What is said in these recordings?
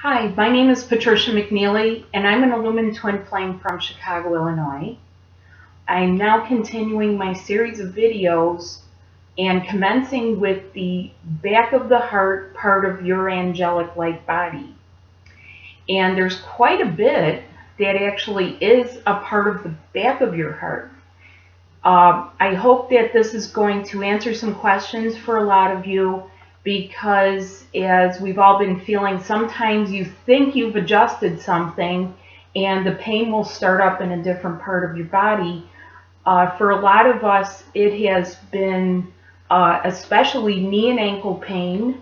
Hi, my name is Patricia McNeely, and I'm an Illumined Twin Flame from Chicago, Illinois. I'm now continuing my series of videos and commencing with the back of the heart part of your angelic light body. And there's quite a bit that actually is a part of the back of your heart. I hope that this is going to answer some questions for a lot of you, because as we've all been feeling, sometimes you think you've adjusted something and the pain will start up in a different part of your body. For a lot of us, it has been especially knee and ankle pain.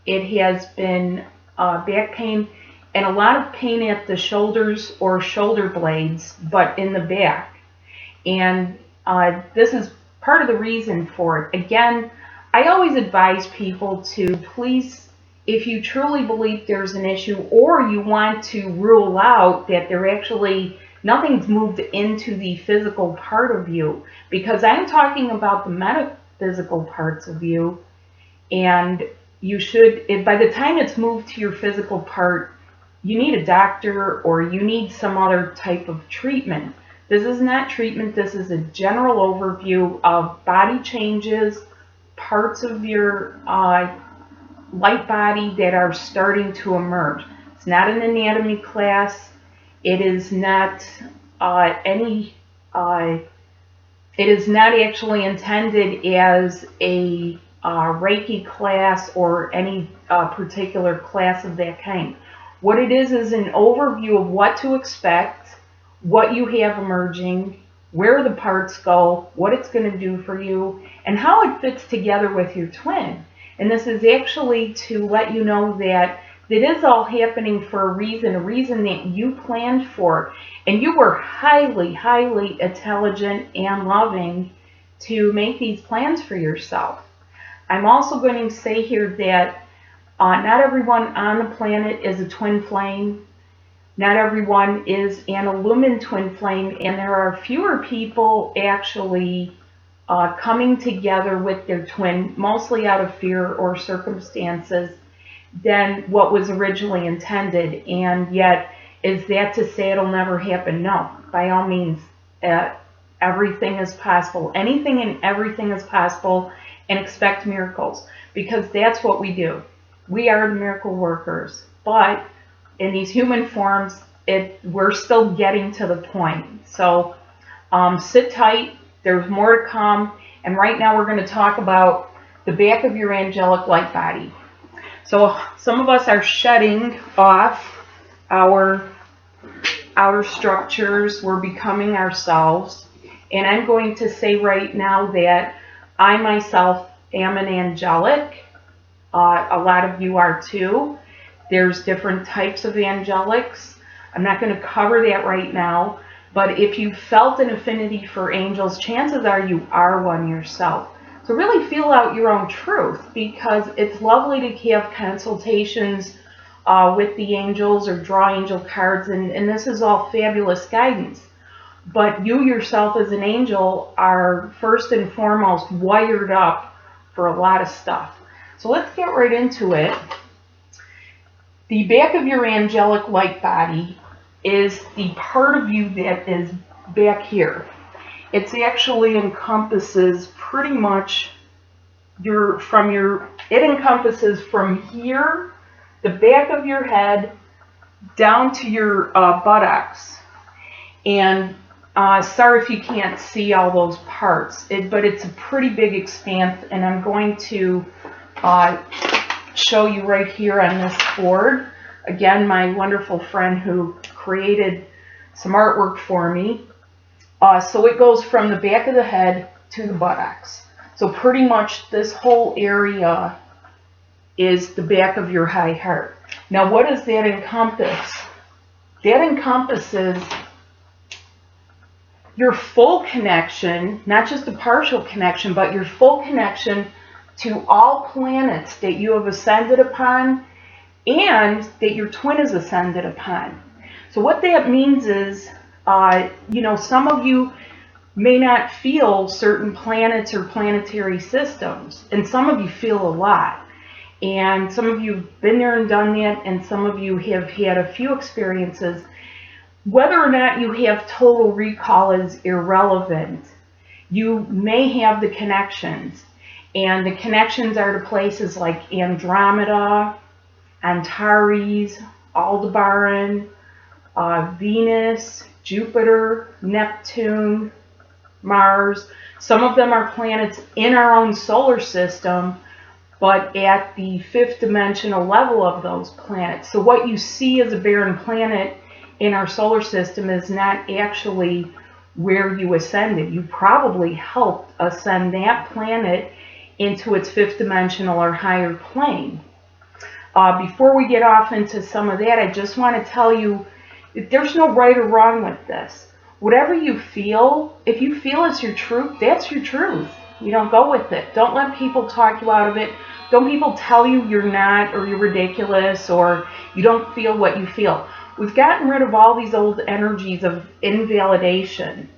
It has been back pain and a lot of pain at the shoulders or shoulder blades, but in the back. And this is part of the reason for it. Again, I always advise people to please, if you truly believe there's an issue or you want to rule out that there actually nothing's moved into the physical part of you, because I'm talking about the metaphysical parts of you, and you should, by the time it's moved to your physical part, you need a doctor or you need some other type of treatment. This is not treatment, this is a general overview of body changes, parts of your light body that are starting to emerge. It's not an anatomy class. It is not it is not actually intended as a Reiki class or any particular class of that kind. What it is an overview of what to expect, what you have emerging, where the parts go, what it's going to do for you, and how it fits together with your twin. And this is actually to let you know that it is all happening for a reason that you planned for. And you were highly, highly intelligent and loving to make these plans for yourself. I'm also going to say here that not everyone on the planet is a twin flame. Not everyone is an illumined twin flame, and there are fewer people actually coming together with their twin, mostly out of fear or circumstances, than what was originally intended. And yet, is that to say it'll never happen? No, by all means, everything is possible. Anything and everything is possible, and expect miracles, because that's what we do. We are the miracle workers, but in these human forms, we're still getting to the point. So sit tight, there's more to come, and right now we're going to talk about the back of your angelic light body. So some of us are shedding off our outer structures, we're becoming ourselves, and I'm going to say right now that I myself am an angelic. A lot of you are too. There's different types of angelics. I'm not going to cover that right now, but if you felt an affinity for angels, chances are you are one yourself. So really feel out your own truth, because it's lovely to have consultations with the angels or draw angel cards, and this is all fabulous guidance. But you yourself as an angel are first and foremost wired up for a lot of stuff. So let's get right into it. The back of your angelic light body is the part of you that is back here. It actually encompasses pretty much it encompasses from here, the back of your head, down to your buttocks. And sorry if you can't see all those parts, but it's a pretty big expanse, and I'm going to show you right here on this board. Again, my wonderful friend who created some artwork for me. So it goes from the back of the head to the buttocks. So pretty much this whole area is the back of your high heart. Now what does that encompass? That encompasses your full connection, not just a partial connection, but your full connection to all planets that you have ascended upon and that your twin is ascended upon. So what that means is, some of you may not feel certain planets or planetary systems, and some of you feel a lot. and some of you have been there and done that, and some of you have had a few experiences. Whether or not you have total recall is irrelevant. You may have the connections, and the connections are to places like Andromeda, Antares, Aldebaran, Venus, Jupiter, Neptune, Mars. Some of them are planets in our own solar system, but at the fifth dimensional level of those planets. So what you see as a barren planet in our solar system is not actually where you ascended. You probably helped ascend that planet into its fifth dimensional or higher plane. Before we get off into some of that, I just want to tell you that there's no right or wrong with this. Whatever you feel, if you feel it's your truth, that's your truth. You don't go with it. Don't let people talk you out of it. Don't people tell you you're not, or you're ridiculous, or you don't feel what you feel. We've gotten rid of all these old energies of invalidation.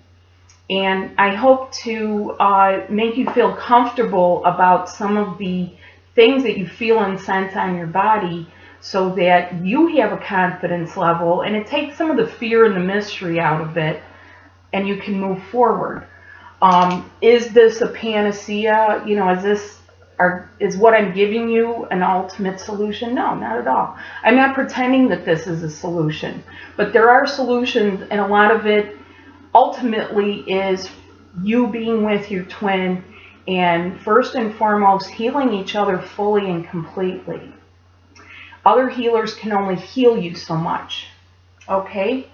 And I hope to make you feel comfortable about some of the things that you feel and sense on your body, so that you have a confidence level, and it takes some of the fear and the mystery out of it, and you can move forward. Is this a panacea? You know, is what I'm giving you an ultimate solution? No, not at all. I'm not pretending that this is a solution, but there are solutions, and a lot of it ultimately is you being with your twin, and first and foremost, healing each other fully and completely. Other healers can only heal you so much, okay?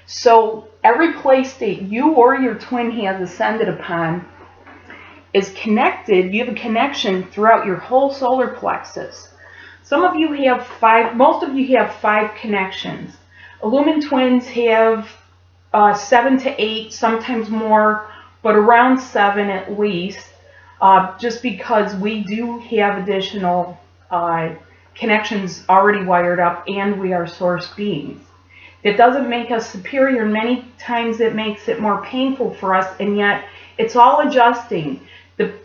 So every place that you or your twin has ascended upon is connected. You have a connection throughout your whole solar plexus. Some of you have 5, most of you have 5 connections. Illumin twins have 7 to 8, sometimes more, but around 7 at least, just because we do have additional connections already wired up, and we are source beings. It doesn't make us superior. Many times it makes it more painful for us, and yet it's all adjusting.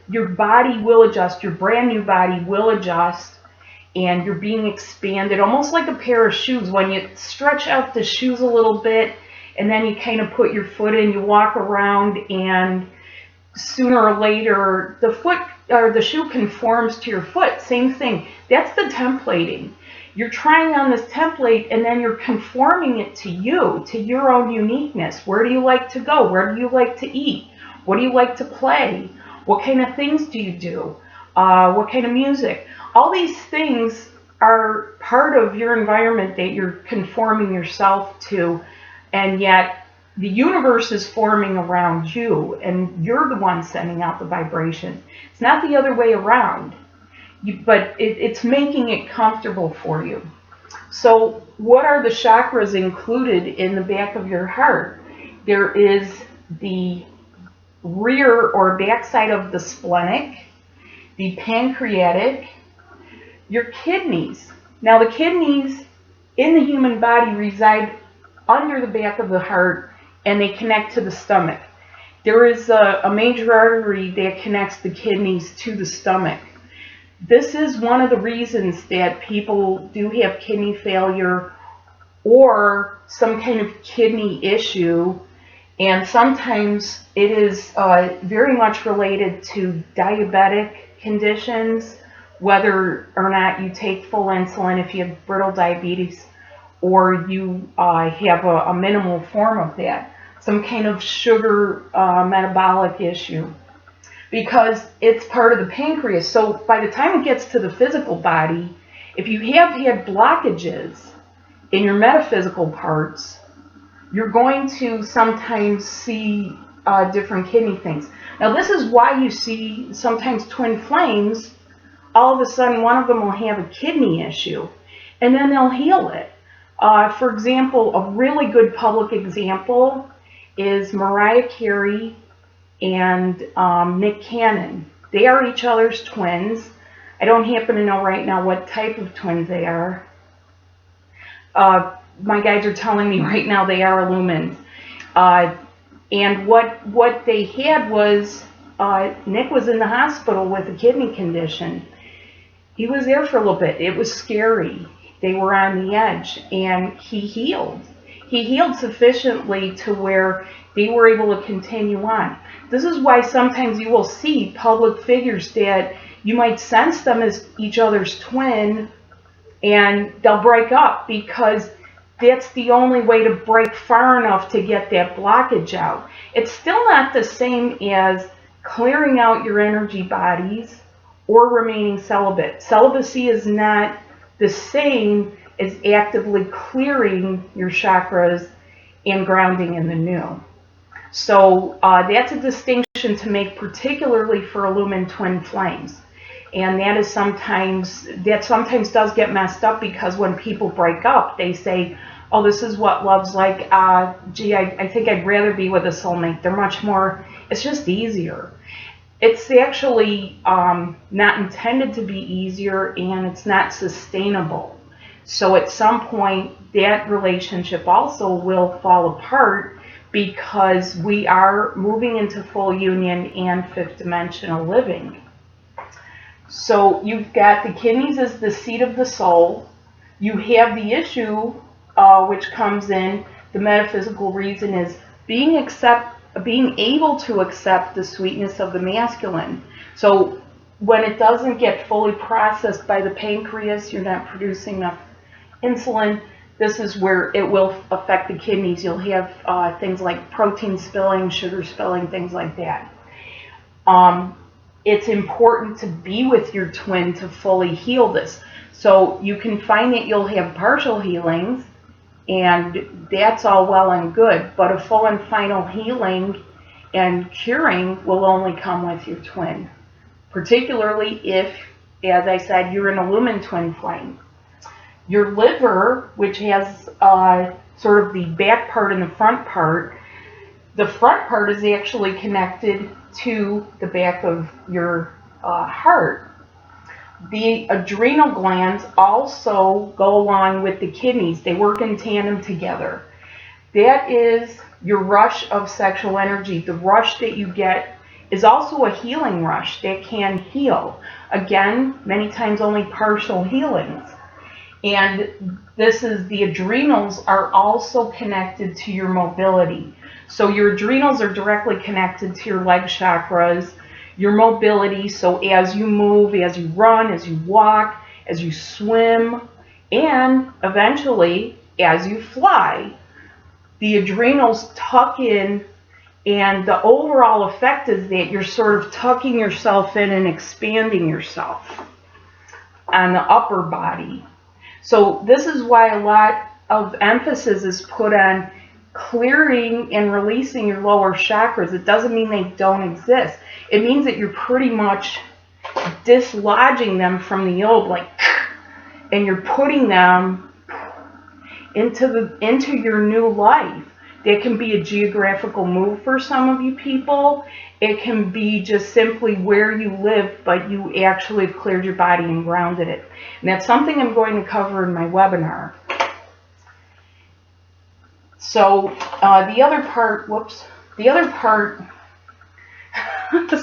Your body will adjust, your brand new body will adjust, and you're being expanded, almost like a pair of shoes. When you stretch out the shoes a little bit, and then you kind of put your foot in, you walk around, and sooner or later the foot or the shoe conforms to your foot. Same thing. That's the templating. You're trying on this template, and then you're conforming it to you, to your own uniqueness. Where do you like to go? Where do you like to eat? What do you like to play? What kind of things do you do? What kind of music? All these things are part of your environment that you're conforming yourself to, and yet the universe is forming around you, and you're the one sending out the vibration. It's not the other way around, but it's making it comfortable for you. So what are the chakras included in the back of your heart? There is the rear or backside of the splenic, the pancreatic, your kidneys. Now the kidneys in the human body reside under the back of the heart, and they connect to the stomach. There is a major artery that connects the kidneys to the stomach. This is one of the reasons that people do have kidney failure or some kind of kidney issue, and sometimes it is very much related to diabetic conditions, whether or not you take full insulin if you have brittle diabetes, or you have a minimal form of that, some kind of sugar metabolic issue, because it's part of the pancreas. So by the time it gets to the physical body, if you have had blockages in your metaphysical parts, you're going to sometimes see different kidney things. Now this is why you see sometimes twin flames, all of a sudden one of them will have a kidney issue, and then they'll heal it. For example, a really good public example is Mariah Carey and Nick Cannon. They are each other's twins. I don't happen to know right now what type of twins they are. My guides are telling me right now they are Illumins. And what they had was Nick was in the hospital with a kidney condition. He was there for a little bit. It was scary. They were on the edge, and he healed. He healed sufficiently to where they were able to continue on. This is why sometimes you will see public figures that you might sense them as each other's twin, and they'll break up because that's the only way to break far enough to get that blockage out. It's still not the same as clearing out your energy bodies or remaining celibate. Celibacy is not the same as actively clearing your chakras and grounding in the new. So that's a distinction to make, particularly for illumined twin flames. And that sometimes does get messed up, because when people break up, they say, oh, this is what love's like. Gee, I think I'd rather be with a soulmate. They're much more, it's just easier. It's actually not intended to be easier, and it's not sustainable. So at some point, that relationship also will fall apart, because we are moving into full union and fifth dimensional living. So you've got the kidneys as the seat of the soul. You have the issue, which comes in, the metaphysical reason is being able to accept the sweetness of the masculine. So when it doesn't get fully processed by the pancreas, you're not producing enough insulin, this is where it will affect the kidneys. You'll have things like protein spilling, sugar spilling, things like that. It's important to be with your twin to fully heal this. So you can find that you'll have partial healings, and that's all well and good, but a full and final healing and curing will only come with your twin, particularly if, as I said, you're an illumined twin flame. Your liver, which has sort of the back part and the front part is actually connected to the back of your heart. The adrenal glands also go along with the kidneys. They work in tandem together. That is your rush of sexual energy. The rush that you get is also a healing rush that can heal. Again, many times only partial healings. And the adrenals are also connected to your mobility. So your adrenals are directly connected to your leg chakras, your mobility. So as you move, as you run, as you walk, as you swim, and eventually as you fly, the adrenals tuck in, and the overall effect is that you're sort of tucking yourself in and expanding yourself on the upper body. So this is why a lot of emphasis is put on clearing and releasing your lower chakras. It doesn't mean they don't exist. It means that you're pretty much dislodging them from the old, and you're putting them into your new life. That can be a geographical move for some of you people. It can be just simply where you live, but you actually have cleared your body and grounded it. And that's something I'm going to cover in my webinar. So the other part,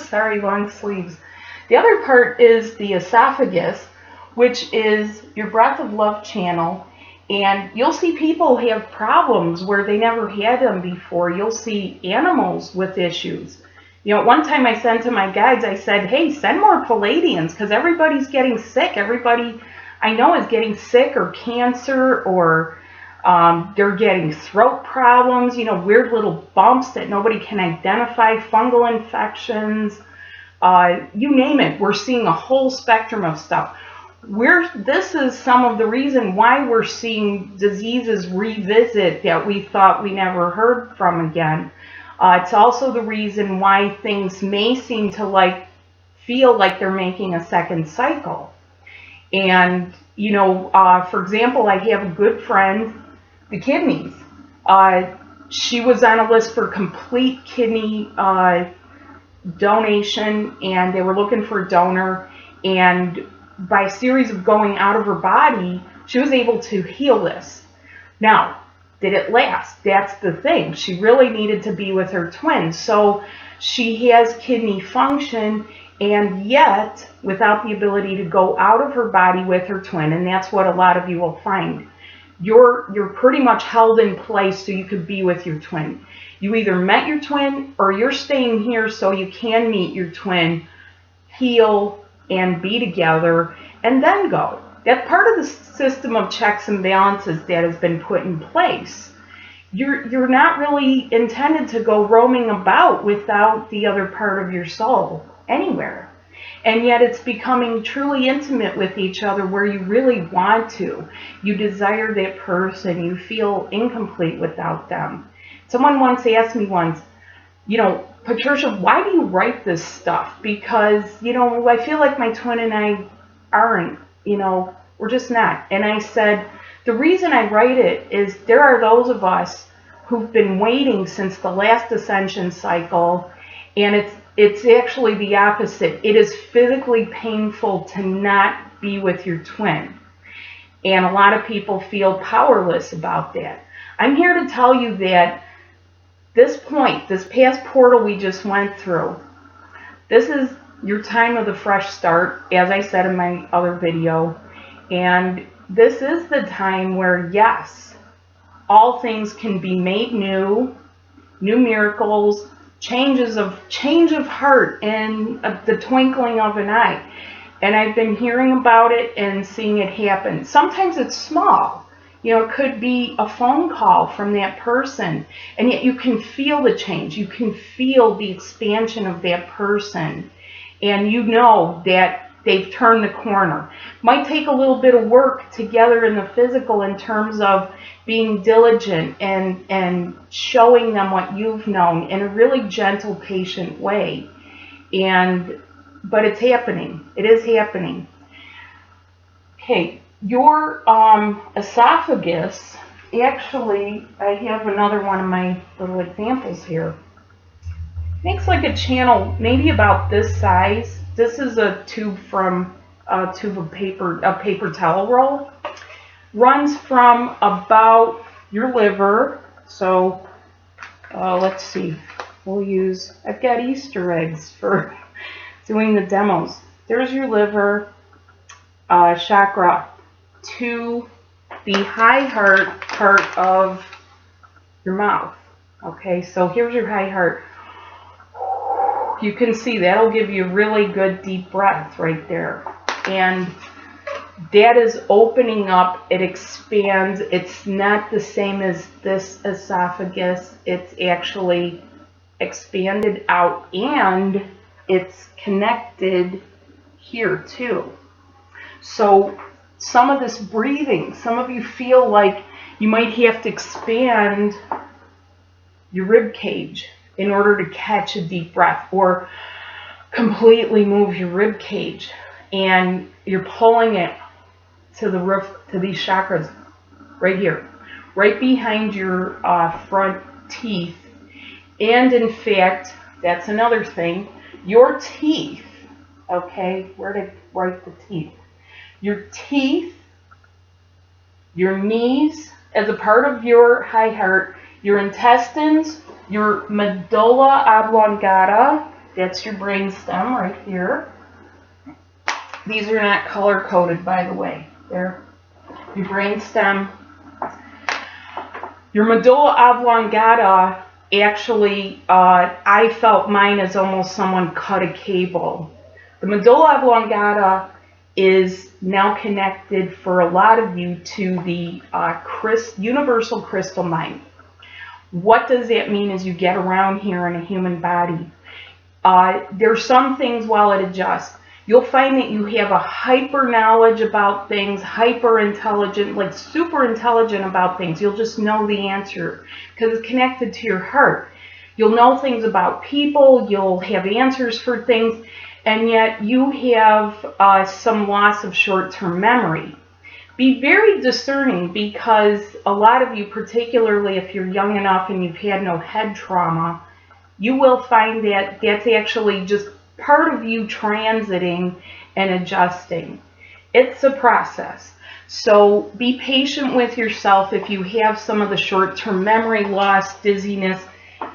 sorry, long sleeves. The other part is the esophagus, which is your breath of love channel. And you'll see people have problems where they never had them before. You'll see animals with issues. One time I sent to my guides, I said, hey, send more Palladians, because everybody's getting sick. Everybody I know is getting sick, or cancer, or they're getting throat problems, weird little bumps that nobody can identify, fungal infections, you name it. We're seeing a whole spectrum of stuff. This is some of the reason why we're seeing diseases revisit that we thought we never heard from again. It's also the reason why things may seem to feel like they're making a second cycle. And, for example, I have a good friend, the kidneys. She was on a list for complete kidney donation, and they were looking for a donor, and by a series of going out of her body, she was able to heal this. Now, did it last? That's the thing. She really needed to be with her twin. So she has kidney function, and yet without the ability to go out of her body with her twin. And that's what a lot of you will find. You're pretty much held in place so you could be with your twin. You either met your twin or you're staying here so you can meet your twin, heal, and be together, and then go. That's part of the system of checks and balances that has been put in place. You're not really intended to go roaming about without the other part of your soul anywhere. And yet it's becoming truly intimate with each other where you really want to. You desire that person. You feel incomplete without them. Someone once asked me once, Patricia, why do you write this stuff? Because, I feel like my twin and I aren't, we're just not. And I said, the reason I write it is there are those of us who've been waiting since the last ascension cycle, and it's actually the opposite. It is physically painful to not be with your twin. And a lot of people feel powerless about that. I'm here to tell you that this past portal we just went through, this is your time of the fresh start, as I said in my other video. And this is the time where, yes, all things can be made new miracles, change of heart in the twinkling of an eye. And I've been hearing about it and seeing it happen. Sometimes it's small. It could be a phone call from that person, and yet you can feel the change. You can feel the expansion of that person, and you know that they've turned the corner. Might take a little bit of work together in the physical in terms of being diligent and showing them what you've known in a really gentle, patient way. But it's happening. It is happening. Okay, your esophagus, actually, I have another one of my little examples here. Makes like a channel, maybe about this size. This is a tube of paper towel roll. Runs from about your liver. So let's see. I've got Easter eggs for doing the demos. There's your liver chakra to the high heart part of your mouth. Okay, so here's your high heart. You can see that'll give you a really good deep breath right there. And that is opening up, it expands. It's not the same as this esophagus. It's actually expanded out, and it's connected here too. So some of this breathing, some of you feel like you might have to expand your rib cage in order to catch a deep breath, or completely move your rib cage, and you're pulling it to the roof, to these chakras right here, right behind your front teeth. And in fact, that's another thing, your teeth, okay, where to write the teeth? Your teeth, your knees, as a part of your high heart, your intestines, your medulla oblongata, that's your brain stem right here. These are not color coded, by the way. They're your brain stem. Your medulla oblongata, actually, I felt mine as almost someone cut a cable. The medulla oblongata is now connected for a lot of you to the universal crystal mind. What does that mean as you get around here in a human body? There's some things while it adjusts. You'll find that you have a hyper knowledge about things, hyper intelligent, like super intelligent about things. You'll just know the answer because it's connected to your heart. You'll know things about people, you'll have answers for things, and yet you have some loss of short-term memory. Be very discerning, because a lot of you, particularly if you're young enough and you've had no head trauma, you will find that that's actually just part of you transiting and adjusting. It's a process. So be patient with yourself if you have some of the short-term memory loss, dizziness.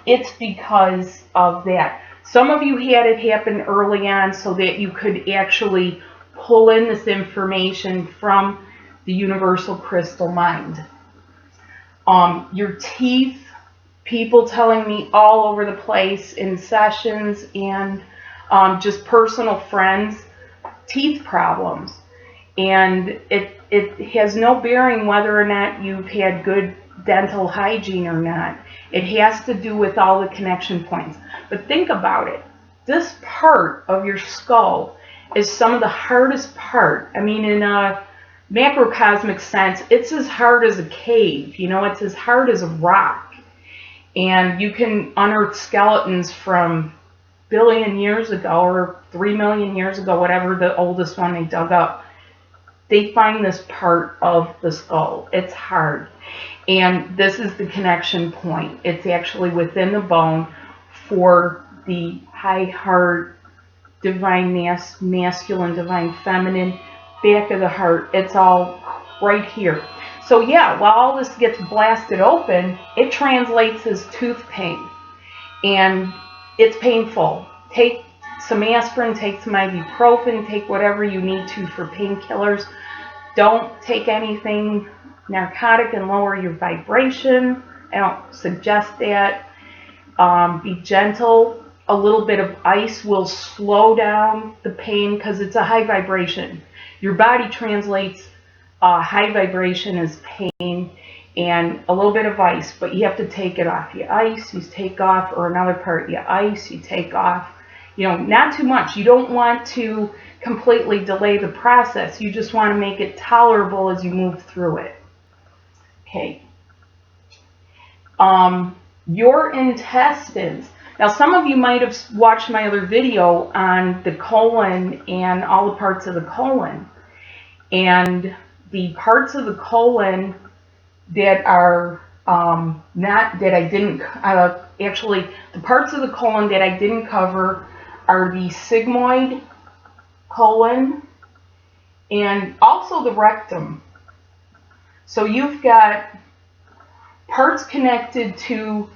It's because of that. Some of you had it happen early on so that you could actually pull in this information from the universal crystal mind. Your teeth, people telling me all over the place in sessions and just personal friends, teeth problems. And it has no bearing whether or not you've had good dental hygiene or not. It has to do with all the connection points. But think about it. This part of your skull is some of the hardest part. I mean, in a macrocosmic sense, it's as hard as a cave. You know, it's as hard as a rock. And you can unearth skeletons from billion years ago or 3 million years ago, whatever the oldest one they dug up. They find this part of the skull. It's hard. And this is the connection point. It's actually within the bone for the high heart, divine masculine, divine feminine, back of the heart. It's all right here. So yeah, while all this gets blasted open, it translates as tooth pain. And it's painful. Take some aspirin, take some ibuprofen, take whatever you need to for painkillers. Don't take anything narcotic and lower your vibration. I don't suggest that. Be gentle. A little bit of ice will slow down the pain because it's a high vibration. Your body translates high vibration as pain, and a little bit of ice, but you have to take it off. You ice, you take off, or another part, you ice, you take off. You know, not too much. You don't want to completely delay the process. You just want to make it tolerable as you move through it. Okay. Your intestines. Now, some of you might have watched my other video on the colon and all the parts of the colon. And the parts of the colon that are not, that I didn't, actually, the parts of the colon that I didn't cover are the sigmoid colon and also the rectum. So you've got parts connected to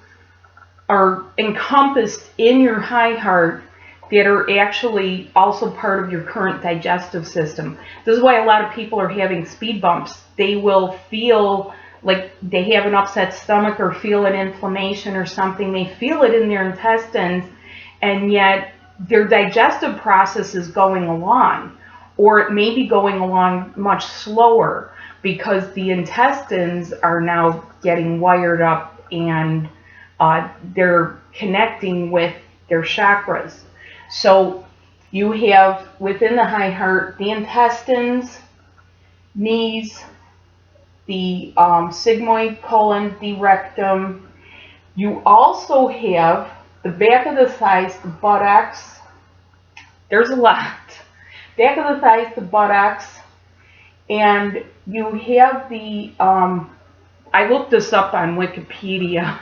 or encompassed in your high heart that are actually also part of your current digestive system. This is why a lot of people are having speed bumps. They will feel like they have an upset stomach or feel an inflammation or something. They feel it in their intestines, and yet their digestive process is going along, or it may be going along much slower because the intestines are now getting wired up and they're connecting with their chakras. So you have within the high heart the intestines, knees, the sigmoid colon, the rectum. You also have the back of the thighs, the buttocks. There's a lot. Back of the thighs, the buttocks. And you have the, I looked this up on Wikipedia,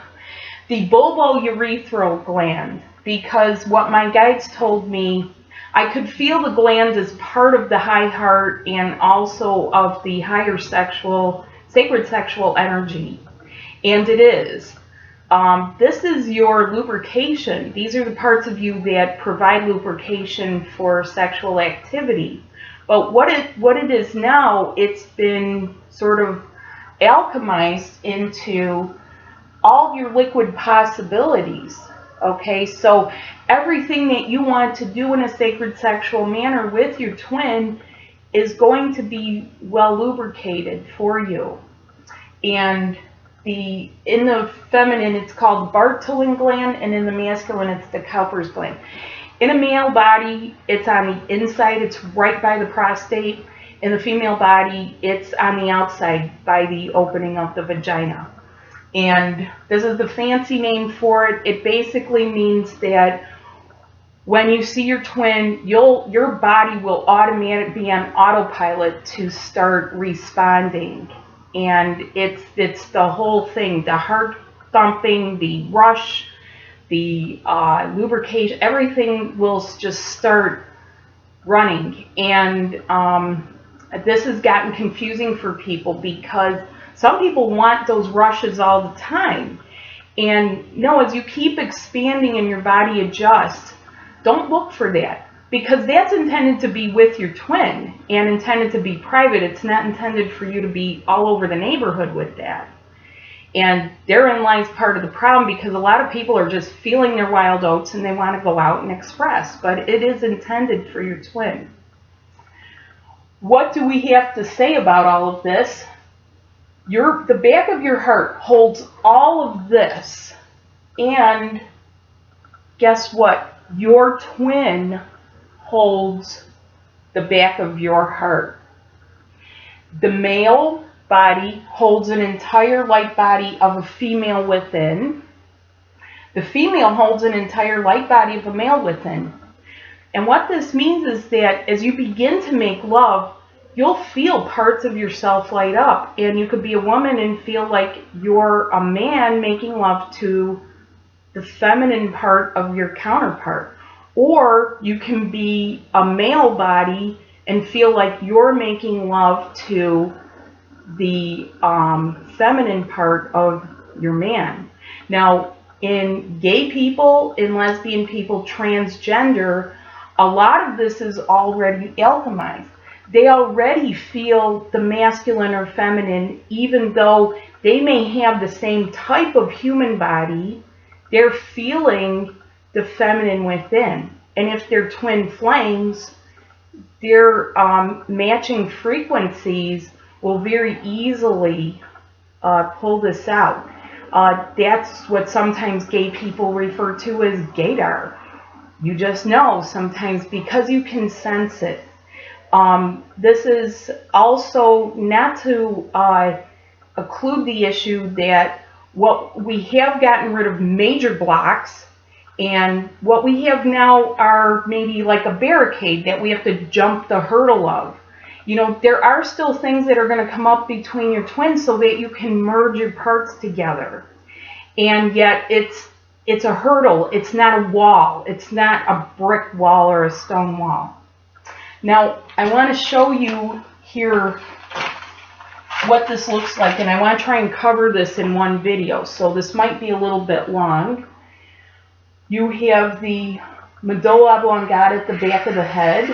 the bulbourethral gland, because what my guides told me, I could feel the gland as part of the high heart and also of the higher sacred sexual energy. And it is. This is your lubrication. These are the parts of you that provide lubrication for sexual activity. But what it is now, it's been sort of alchemized into all your liquid possibilities. Okay, so everything that you want to do in a sacred sexual manner with your twin is going to be well lubricated for you. And in the feminine, it's called the Bartholin gland, and in the masculine, it's the Cowper's gland. In a male body, it's on the inside, it's right by the prostate. In the female body, it's on the outside by the opening of the vagina. And this is the fancy name for it. It basically means that when you see your twin, your body will automatically be on autopilot to start responding. And it's the whole thing, the heart thumping, the rush, the lubrication, everything will just start running. And this has gotten confusing for people because some people want those rushes all the time. And no, as you keep expanding and your body adjusts, don't look for that, because that's intended to be with your twin and intended to be private. It's not intended for you to be all over the neighborhood with that. And therein lies part of the problem, because a lot of people are just feeling their wild oats and they want to go out and express, but it is intended for your twin. What do we have to say about all of this? The back of your heart holds all of this, and guess what? Your twin holds the back of your heart. The male body holds an entire light body of a female within. The female holds an entire light body of a male within. And what this means is that as you begin to make love, you'll feel parts of yourself light up. And you could be a woman and feel like you're a man making love to the feminine part of your counterpart. Or you can be a male body and feel like you're making love to the feminine part of your man. Now, in gay people, in lesbian people, transgender, a lot of this is already alchemized. They already feel the masculine or feminine, even though they may have the same type of human body, they're feeling the feminine within. And if they're twin flames, their matching frequencies will very easily pull this out. That's what sometimes gay people refer to as gaydar. You just know sometimes because you can sense it. This is also not to occlude the issue that what we have gotten rid of major blocks, and what we have now are maybe like a barricade that we have to jump the hurdle of. You know, there are still things that are going to come up between your twins so that you can merge your parts together. And yet it's a hurdle. It's not a wall. It's not a brick wall or a stone wall. Now, I want to show you here what this looks like, and I want to try and cover this in one video, so this might be a little bit long. You have the medulla oblongata at the back of the head.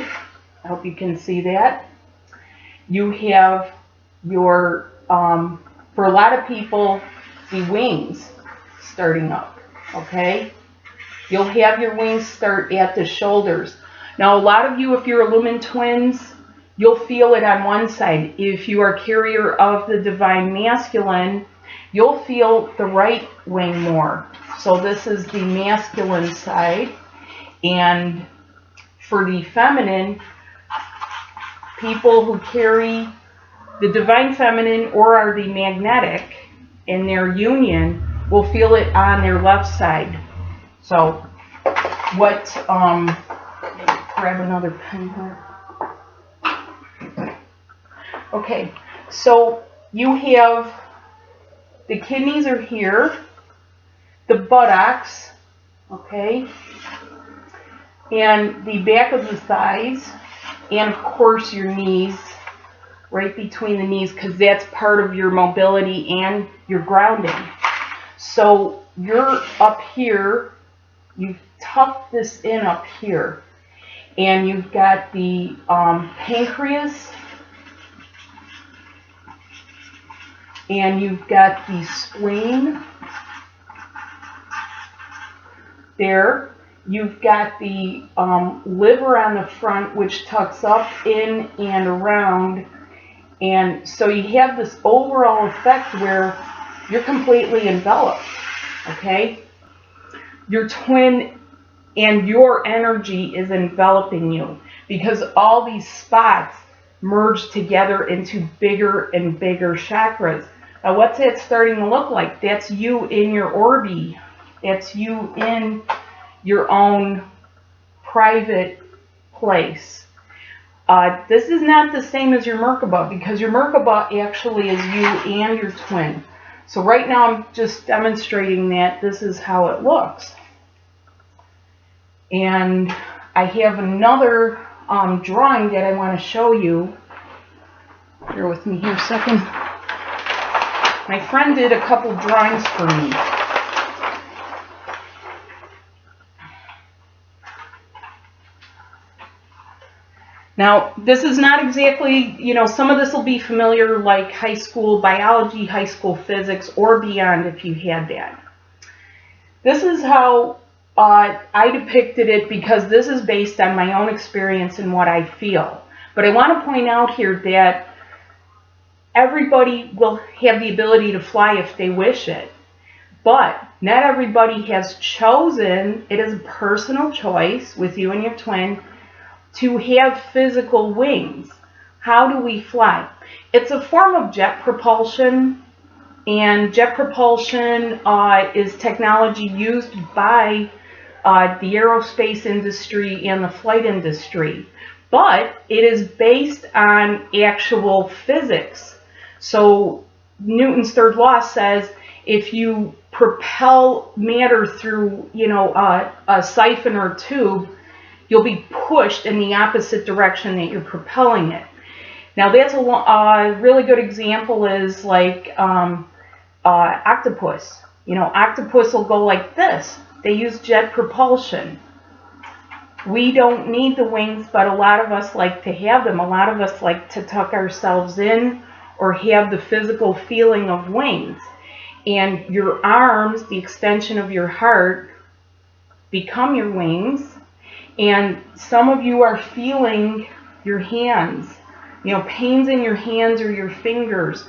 I hope you can see that. You have your, for a lot of people, the wings starting up, okay? You'll have your wings start at the shoulders. Now, a lot of you, if you're lumen twins, you'll feel it on one side. If you are carrier of the divine masculine, you'll feel the right wing more. So this is the masculine side. And for the feminine, people who carry the divine feminine or are the magnetic in their union will feel it on their left side. So what, grab another pen here. Okay, so you have the kidneys are here, the buttocks, okay, and the back of the thighs, and of course your knees, right between the knees, because that's part of your mobility and your grounding. So you're up here, you've tucked this in up here, and you've got the pancreas, and you've got the spleen there. You've got the liver on the front, which tucks up in and around. And so you have this overall effect where you're completely enveloped, okay? Your twin and your energy is enveloping you because all these spots merge together into bigger and bigger chakras. Now, what's that starting to look like? That's you in your orbi. That's you in your own private place. This is not the same as your Merkaba, because your Merkaba actually is you and your twin. So right now I'm just demonstrating that this is how it looks. And I have another drawing that I want to show you. Bear with me here a second. My friend did a couple drawings for me. Now, this is not exactly, some of this will be familiar, like high school biology, high school physics, or beyond if you had that. This is how I depicted it, because this is based on my own experience and what I feel. But I want to point out here that everybody will have the ability to fly if they wish it. But not everybody has chosen, it is a personal choice with you and your twin, to have physical wings. How do we fly? It's a form of jet propulsion, and jet propulsion is technology used by the aerospace industry and the flight industry. But it is based on actual physics. So Newton's third law says if you propel matter through, a siphon or tube, you'll be pushed in the opposite direction that you're propelling it. Now, that's a really good example is like octopus. Octopus will go like this. They use jet propulsion. We don't need the wings, but a lot of us like to have them. A lot of us like to tuck ourselves in or have the physical feeling of wings. And your arms, the extension of your heart, become your wings. And some of you are feeling your hands, pains in your hands or your fingers.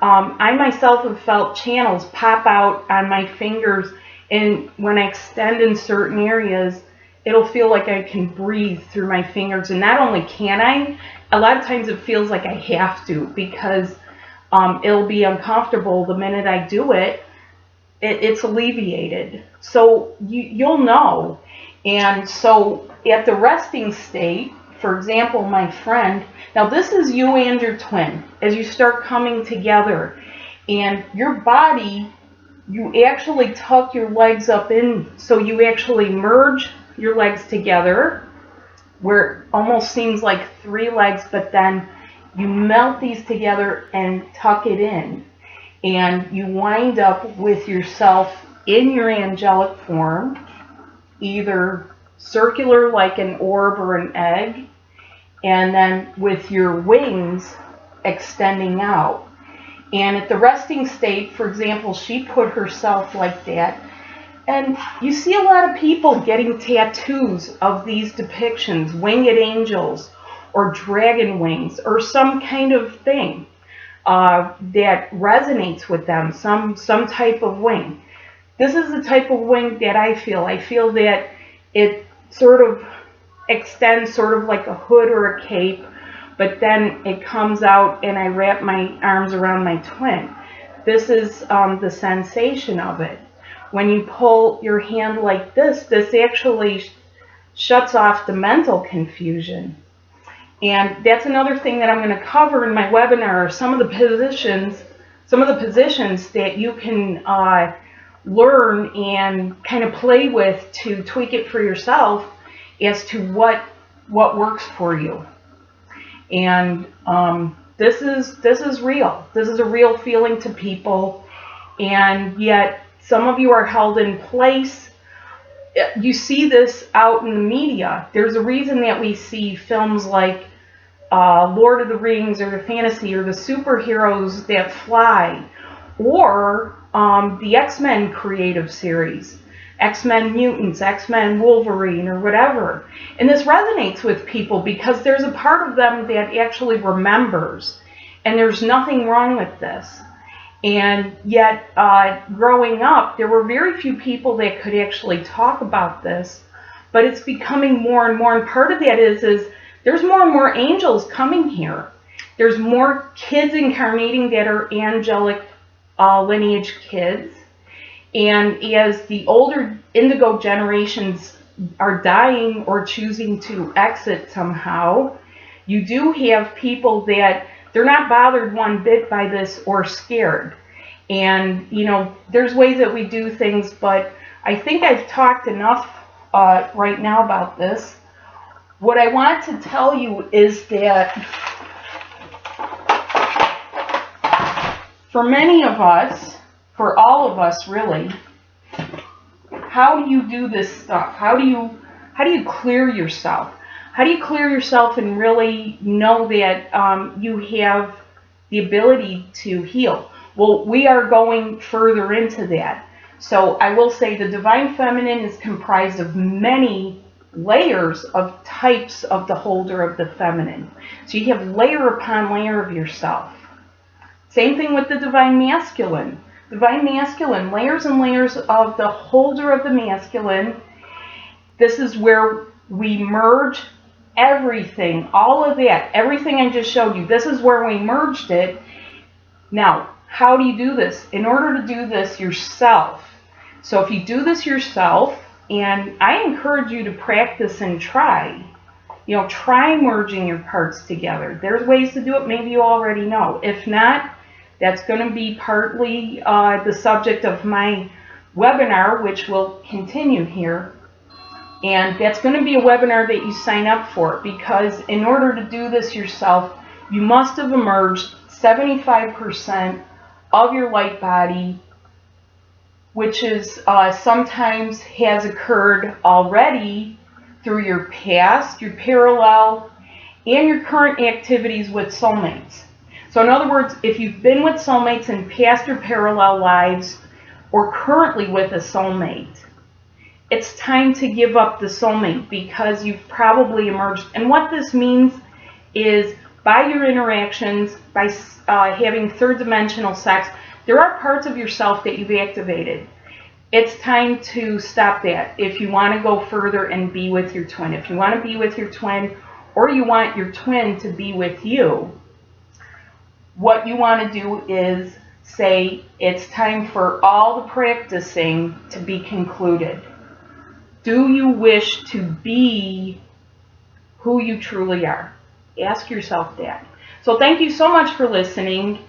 I myself have felt channels pop out on my fingers, and when I extend in certain areas, it'll feel like I can breathe through my fingers. And not only can I, a lot of times it feels like I have to, because it'll be uncomfortable. The minute I do it, it's alleviated. So you'll know. And so at the resting state, for example, my friend, now this is you and your twin, as you start coming together, and your body, you actually tuck your legs up in, so you actually merge your legs together, where it almost seems like three legs, but then you melt these together and tuck it in, and you wind up with yourself in your angelic form, either circular like an orb or an egg, and then with your wings extending out. And at the resting state, for example, she put herself like that. And you see a lot of people getting tattoos of these depictions, winged angels or dragon wings or some kind of thing that resonates with them, some type of wing. This is the type of wing that I feel. I feel that it sort of extends sort of like a hood or a cape, but then it comes out and I wrap my arms around my twin. This is the sensation of it. When you pull your hand like this actually shuts off the mental confusion. And that's another thing that I'm going to cover in my webinar, some of the positions that you can learn and kind of play with to tweak it for yourself as to what works for you. And this is real. This is a real feeling to people, and yet some of you are held in place. You see this out in the media. There's a reason that we see films like Lord of the Rings or the fantasy or the superheroes that fly, or the X-Men creative series, X-Men Mutants, X-Men Wolverine, or whatever. And this resonates with people because there's a part of them that actually remembers, and there's nothing wrong with this. And yet, growing up, there were very few people that could actually talk about this, but it's becoming more and more. And part of that is there's more and more angels coming here. There's more kids incarnating that are angelic lineage kids. And as the older indigo generations are dying or choosing to exit somehow, you do have people that they're not bothered one bit by this or scared. And, there's ways that we do things, but I think I've talked enough right now about this. What I want to tell you is that for many of us, for all of us really, how do you do this stuff? How do you clear yourself? How do you clear yourself and really know that you have the ability to heal? Well, we are going further into that. So I will say the Divine Feminine is comprised of many layers of types of the holder of the feminine. So you have layer upon layer of yourself. Same thing with the Divine Masculine. Divine Masculine, layers and layers of the holder of the masculine. This is where we merge everything, all of that, everything I just showed you. This is where we merged it. Now, how do you do this? In order to do this yourself. So if you do this yourself, and I encourage you to practice and try, try merging your parts together. There's ways to do it, maybe you already know. If not, that's going to be partly the subject of my webinar, which will continue here. And that's going to be a webinar that you sign up for, because in order to do this yourself, you must have emerged 75% of your light body, which is sometimes has occurred already through your past, your parallel, and your current activities with soulmates. So in other words, if you've been with soulmates in past or parallel lives, or currently with a soulmate, it's time to give up the soulmate, because you've probably emerged. And what this means is, by your interactions, by having third dimensional sex, there are parts of yourself that you've activated. It's time to stop that if you want to go further and be with your twin. If you want to be with your twin, or you want your twin to be with you, what you want to do is say, it's time for all the practicing to be concluded. Do you wish to be who you truly are? Ask yourself that. So thank you so much for listening,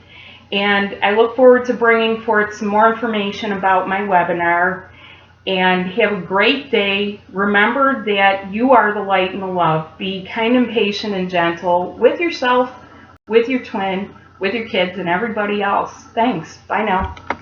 and I look forward to bringing forth some more information about my webinar. And have a great day. Remember that you are the light and the love. Be kind and patient and gentle with yourself, with your twin, with your kids, and everybody else. Thanks. Bye now.